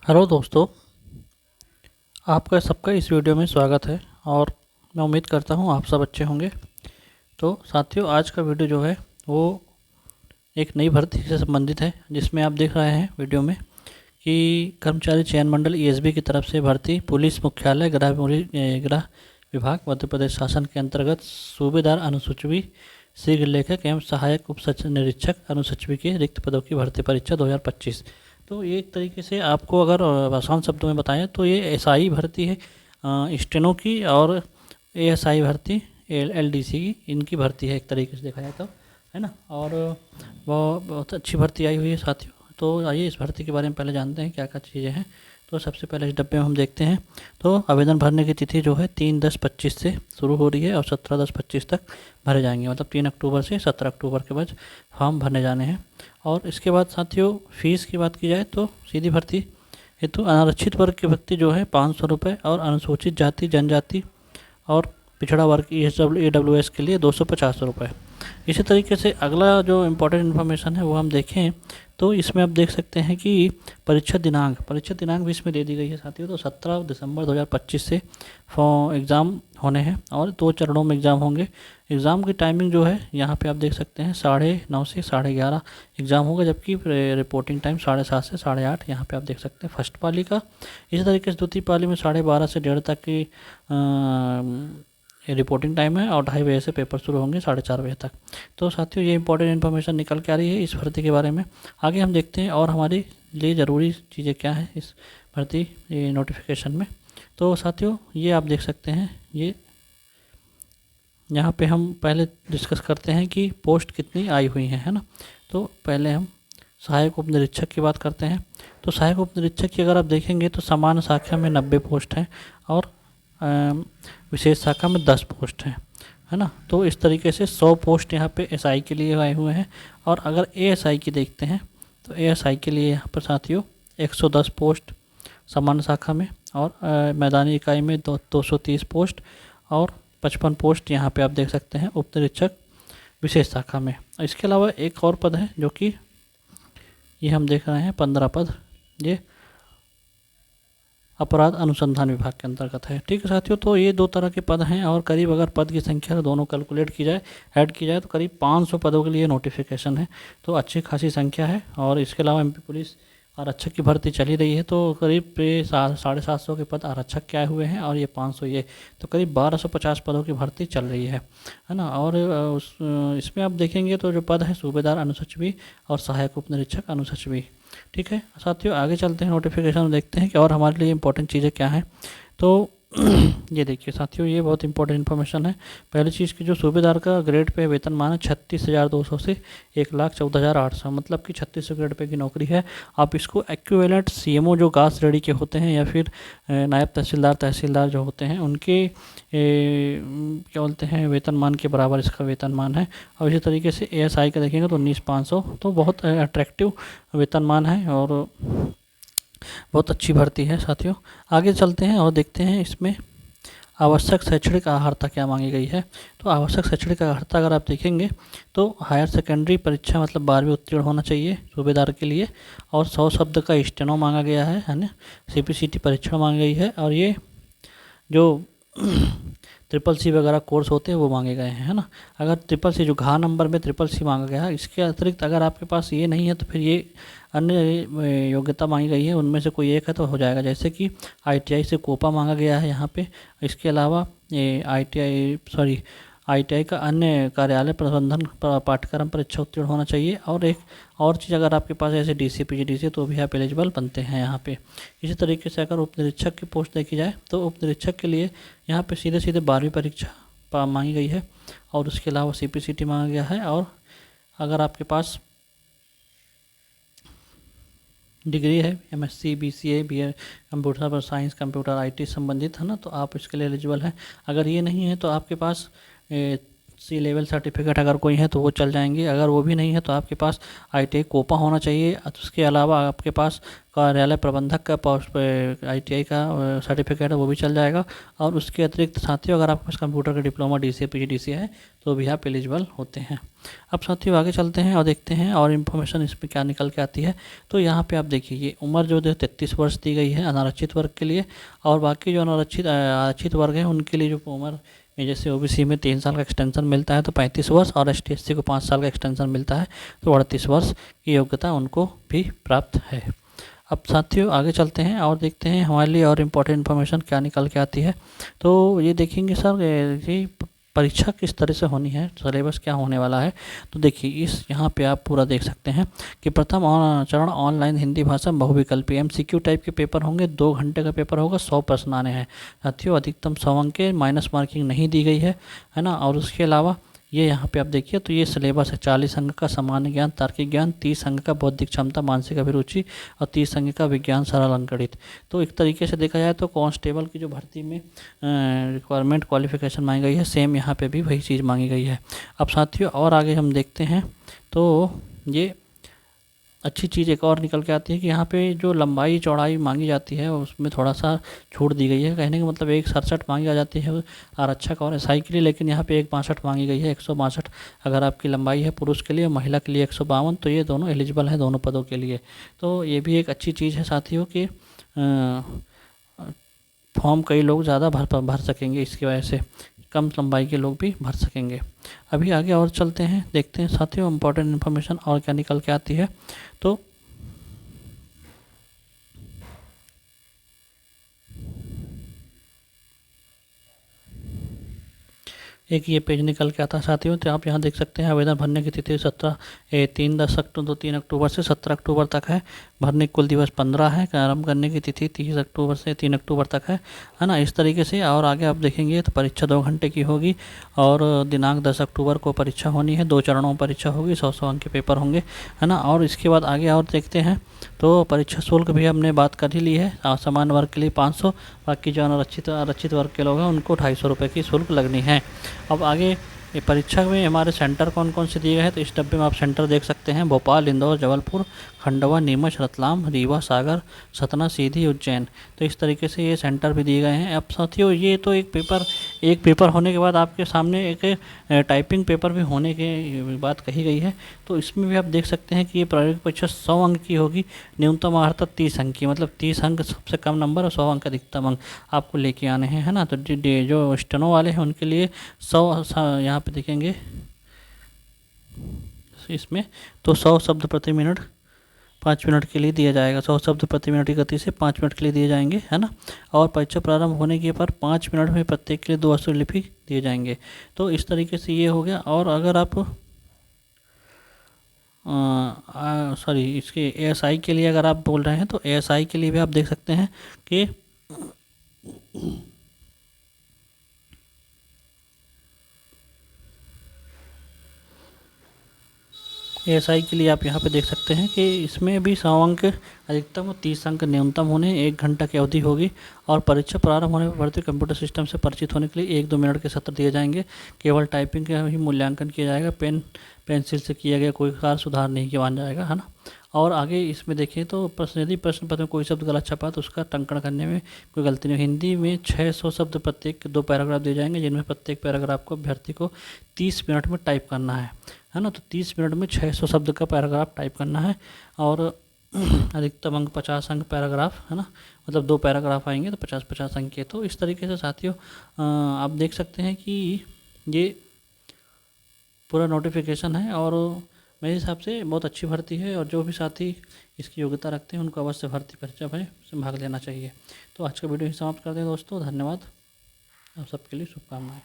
Hello दोस्तों, आपका सबका इस वीडियो में स्वागत है और मैं उम्मीद करता हूँ आप सब अच्छे होंगे। तो साथियों, आज का वीडियो जो है वो एक नई भर्ती से संबंधित है, जिसमें आप देख रहे हैं वीडियो में कि कर्मचारी चयन मंडल ईएसबी की तरफ से भर्ती पुलिस मुख्यालय गृह विभाग मध्य प्रदेश शासन के अंतर्गत सूबेदार अनुसूचवी शीघ्र लेखक एवं सहायक उप निरीक्षक अनुसूचवी के रिक्त पदों की भर्ती परीक्षा 2025। तो ये एक तरीके से आपको अगर आसान शब्दों में बताएं तो ये एसआई भर्ती है, स्टेनो की, और एएसआई भर्ती एलडीसी की, इनकी भर्ती है एक तरीके से देखा जाए तो, है ना। और वो बहुत अच्छी भर्ती आई हुई है साथियों। तो आइए इस भर्ती के बारे में पहले जानते हैं क्या क्या चीज़ें हैं। तो सबसे पहले इस डब्बे में हम देखते हैं तो आवेदन भरने की तिथि जो है 3/10/25 से शुरू हो रही है और 17/10/25 तक भरे जाएंगे। मतलब 3 अक्टूबर से 17 अक्टूबर के बाद फॉर्म भरने जाने हैं। और इसके बाद साथियों फ़ीस की बात की जाए तो सीधी भर्ती हेतु अनारक्षित वर्ग के व्यक्ति जो है 500 रुपये और अनुसूचित जाति जनजाति और पिछड़ा वर्ग EWS के लिए 250 रुपये। इसी तरीके से अगला जो इम्पोर्टेंट इन्फॉर्मेशन है वो हम देखें तो इसमें आप देख सकते हैं कि परीक्षा दिनांक भी इसमें दे दी गई है साथियों। तो 17 दिसंबर 2025 से एग्ज़ाम होने हैं और 2 चरणों में एग्ज़ाम होंगे। एग्ज़ाम की टाइमिंग जो है यहाँ पे आप देख सकते हैं 9:30 से 11:30 एग्ज़ाम होगा, जबकि रिपोर्टिंग टाइम 7:30 से 8:30 यहाँ पे आप देख सकते हैं फर्स्ट पाली का। इसी तरीके से द्वितीय पाली में 12:30 से 1:30 तक की रिपोर्टिंग टाइम है और 2:30 बजे से पेपर शुरू होंगे 4:30 बजे तक। तो साथियों, ये इंपॉर्टेंट इन्फॉर्मेशन निकल के आ रही है इस भर्ती के बारे में। आगे हम देखते हैं और हमारे लिए ज़रूरी चीज़ें क्या हैं इस भर्ती नोटिफिकेशन में। तो साथियों, ये आप देख सकते हैं, ये यहाँ पे हम पहले डिस्कस करते हैं कि पोस्ट कितनी आई हुई हैं, है ना। तो पहले हम सहायक उप निरीक्षक की बात करते हैं। तो सहायक उप निरीक्षक की अगर आप देखेंगे तो सामान्य शाखा में 90 पोस्ट हैं और विशेष शाखा में 10 पोस्ट हैं, है ना। तो इस तरीके से 100 पोस्ट यहाँ पे एसआई के लिए आए हुए हैं। और अगर एएसआई की देखते हैं तो एएसआई के लिए यहाँ पर साथियों 110 पोस्ट सामान्य शाखा में और मैदानी इकाई में 230 पोस्ट और 55 पोस्ट यहाँ पे आप देख सकते हैं उप निरीक्षक विशेष शाखा में। इसके अलावा एक और पद है जो कि ये हम देख रहे हैं 15 पद, ये अपराध अनुसंधान विभाग के अंतर्गत है। ठीक है साथियों, तो ये 2 तरह के पद हैं और करीब अगर पद की संख्या दोनों कैलकुलेट की जाए, ऐड की जाए, तो करीब 500 पदों के लिए नोटिफिकेशन है। तो अच्छी खासी संख्या है। और इसके अलावा एमपी पुलिस आरक्षक की भर्ती चली रही है, तो करीब 750 के पद आरक्षक के आए हुए हैं और ये 500 ये, तो करीब 1250 पदों की भर्ती चल रही है ना। और इसमें आप देखेंगे तो जो पद है सूबेदार अनुसचिवी और सहायक उप निरीक्षक अनुसचिवी। ठीक है साथियों, आगे चलते हैं नोटिफिकेशन में, देखते हैं कि और हमारे लिए इंपॉर्टेंट चीज़ें क्या हैं। तो ये देखिए साथियों, ये बहुत इंपॉर्टेंट इन्फॉर्मेशन है। पहली चीज़ की जो सूबेदार का ग्रेड पे वेतनमान है 36,200 से 1,14,800, मतलब कि 3600 ग्रेड पे की नौकरी है। आप इसको एक्विवेलेंट सीएमओ जो गास श्रेणी के होते हैं या फिर नायब तहसीलदार जो होते हैं उनके क्या बोलते हैं वेतनमान के बराबर इसका वेतनमान है। और इसी तरीके से एएसआई का देखेंगे तो 19,500, तो बहुत अट्रैक्टिव वेतनमान है और बहुत अच्छी भर्ती है साथियों। आगे चलते हैं और देखते हैं इसमें आवश्यक शैक्षणिक अर्हता क्या मांगी गई है। तो आवश्यक शैक्षणिक अर्हता अगर आप देखेंगे तो हायर सेकेंडरी परीक्षा मतलब 12वीं उत्तीर्ण होना चाहिए सूबेदार के लिए, और 100 शब्द का स्टेनो मांगा गया है ना। सीपीसीटी परीक्षा मांगी गई है और ये जो CCC वगैरह कोर्स होते हैं वो मांगे गए हैं, है ना। अगर CCC जो घा नंबर में CCC मांगा गया है, इसके अतिरिक्त अगर आपके पास ये नहीं है तो फिर ये अन्य योग्यता मांगी गई है, उनमें से कोई एक है तो हो जाएगा। जैसे कि ITI से कोपा मांगा गया है यहाँ पे। इसके अलावा ITI का अन्य कार्यालय प्रबंधन पाठ्यक्रम परीक्षा उत्तीर्ण होना चाहिए। और एक और चीज़, अगर आपके पास ऐसे DC PGDC तो भी आप एलिजिबल बनते हैं यहाँ पे। इसी तरीके से अगर उप निरीक्षक की पोस्ट देखी जाए तो उप निरीक्षक के लिए यहाँ पे सीधे 12वीं परीक्षा मांगी गई है और उसके अलावा CPCT मांगा गया है। और अगर आपके पास डिग्री है MSc BCA BA computer science computer IT संबंधित, है ना, तो आप इसके लिए एलिजिबल हैं। अगर ये नहीं है तो आपके पास सी लेवल सर्टिफिकेट अगर कोई है तो वो चल जाएंगे। अगर वो भी नहीं है तो आपके पास ITI कोपा होना चाहिए। उसके अलावा आपके पास कार्यालय प्रबंधक का ITI का सर्टिफिकेट है, वो भी चल जाएगा। और उसके अतिरिक्त साथियों अगर आपके पास कंप्यूटर का डिप्लोमा DCA PGDCA है तो भी आप एलिजिबल होते हैं। अब साथियों आगे चलते हैं और देखते हैं और इन्फॉर्मेशन इसमें क्या निकल के आती है। तो यहाँ पे आप देखिए ये उम्र जो 33 वर्ष दी गई है अनारक्षित वर्ग के लिए, और बाकी जो आरक्षित वर्ग हैं उनके लिए जो उम्र में जैसे OBC में 3 साल का एक्सटेंशन मिलता है तो 35 वर्ष, और ST SC को 5 साल का एक्सटेंशन मिलता है तो 38 वर्ष की योग्यता उनको भी प्राप्त है। अब साथियों आगे चलते हैं और देखते हैं हमारे लिए और इम्पोर्टेंट इन्फॉर्मेशन क्या निकल के आती है। तो ये देखेंगे सर ये परीक्षा किस तरह से होनी है, सिलेबस क्या होने वाला है। तो देखिए इस यहाँ पे आप पूरा देख सकते हैं कि प्रथम चरण ऑनलाइन हिंदी भाषा बहुविकल्पी MCQ टाइप के पेपर होंगे। 2 घंटे का पेपर होगा, 100 प्रश्न आने हैं साथियों। अधिकतम 100 अंक के, माइनस मार्किंग नहीं दी गई है ना। और उसके अलावा ये यहाँ पे आप देखिए तो ये सिलेबस है 40 अंक का सामान्य ज्ञान तार्किक ज्ञान, 30 अंक का बौद्धिक क्षमता मानसिक अभिरुचि और 30 अंक का विज्ञान सरल अंकगणित। तो एक तरीके से देखा जाए तो कांस्टेबल की जो भर्ती में रिक्वायरमेंट क्वालिफिकेशन मांगी गई है सेम यहाँ पे भी वही चीज़ मांगी गई है। अब साथियों और आगे हम देखते हैं तो ये अच्छी चीज़ एक और निकल के आती है कि यहाँ पे जो लंबाई चौड़ाई मांगी जाती है उसमें थोड़ा सा छूट दी गई है। कहने का मतलब 167 मांगी जाती है आरक्षक और SI के लिए, लेकिन यहाँ पे 162 मांगी गई है। 162 अगर आपकी लंबाई है पुरुष के लिए, महिला के लिए 152, तो ये दोनों एलिजिबल है दोनों पदों के लिए। तो ये भी एक अच्छी चीज़ है साथियों कि फॉर्म कई लोग ज़्यादा भर सकेंगे, इसकी वजह से कम लंबाई के लोग भी भर सकेंगे। अभी आगे और चलते हैं, देखते हैं साथियों इम्पोर्टेंट इन्फॉर्मेशन और क्या निकल के आती है। तो एक ये पेज निकल के आता है साथियों। तो आप यहाँ देख सकते हैं आवेदन भरने की तिथि 3 अक्टूबर से 17 अक्टूबर तक है। भरने कुल दिवस 15 है। आरंभ करने की तिथि 30 अक्टूबर से 3 अक्टूबर तक है ना। इस तरीके से और आगे आप देखेंगे तो परीक्षा 2 घंटे की होगी और दिनांक 10 अक्टूबर को परीक्षा होनी है। 2 चरणों में परीक्षा होगी, 100 अंक के पेपर होंगे है ना। और इसके बाद आगे और देखते हैं तो परीक्षा शुल्क भी हमने बात कर ही ली है। सामान्य वर्ग के लिए 500, बाकी जो आरक्षित वर्ग के लोग हैं उनको 250 रुपये की शुल्क लगनी है। अब आगे ये परीक्षा में हमारे सेंटर कौन कौन से दिए गए हैं तो इस डब्बे में आप सेंटर देख सकते हैं। भोपाल, इंदौर, जबलपुर, खंडवा, नीमच, रतलाम, रीवा, सागर, सतना, सीधी, उज्जैन। तो इस तरीके से ये सेंटर भी दिए गए हैं। अब साथियों ये तो एक पेपर होने के बाद आपके सामने एक टाइपिंग पेपर भी होने की बात कही गई है। तो इसमें भी आप देख सकते हैं कि ये प्रायोगिक परीक्षा 100 अंक की होगी। न्यूनतम अर्हता 30 अंक की, मतलब 30 अंक सबसे कम नंबर और 100 अंक अधिकतम अंक आपको लेके आने हैं है ना। तो जो स्टेनो वाले हैं उनके लिए 100 यहाँ पे देखेंगे इसमें तो 100 शब्द प्रति मिनट 5 मिनट के लिए दिया जाएगा। 100 शब्द प्रति मिनट की गति से 5 मिनट के लिए दिए जाएंगे है ना। और परीक्षा प्रारंभ होने के पर 5 मिनट में प्रत्येक के लिए 2 अश्वलिपि दिए जाएंगे। तो इस तरीके से ये हो गया। और अगर आप इसके ASI के लिए अगर आप बोल रहे हैं तो ASI के लिए भी आप देख सकते हैं कि ASI के लिए आप यहाँ पे देख सकते हैं कि इसमें भी 100 अंक अधिकतम और 30 अंक न्यूनतम होने, 1 घंटा की अवधि होगी। और परीक्षा प्रारंभ होने पर भर्ती कंप्यूटर सिस्टम से परिचित होने के लिए 1-2 मिनट के सत्र दिए जाएंगे। केवल टाइपिंग का ही मूल्यांकन किया जाएगा, पेंसिल से किया गया कोई कार सुधार नहीं किया जाएगा है ना। और आगे इसमें देखें तो यदि प्रश्न पत्र में कोई शब्द गलत छपा तो उसका टंकण करने में कोई गलती नहीं। हिंदी में 600 शब्द प्रत्येक 2 पैराग्राफ दिए जाएंगे, जिनमें प्रत्येक पैराग्राफ को अभ्यर्थी को 30 मिनट में टाइप करना है ना। तो 30 मिनट में 600 शब्द का पैराग्राफ टाइप करना है। और अधिकतम अंक 50 अंक पैराग्राफ है ना, मतलब 2 पैराग्राफ आएंगे तो 50-50 अंक के। तो इस तरीके से साथियों आप देख सकते हैं कि ये पूरा नोटिफिकेशन है और मेरे हिसाब से बहुत अच्छी भर्ती है। और जो भी साथी इसकी योग्यता रखते हैं उनको अवश्य भर्ती परीक्षा में भाग लेना चाहिए। तो आज का वीडियो ही समाप्त करते हैं दोस्तों। धन्यवाद, आप सबके लिए शुभकामनाएं।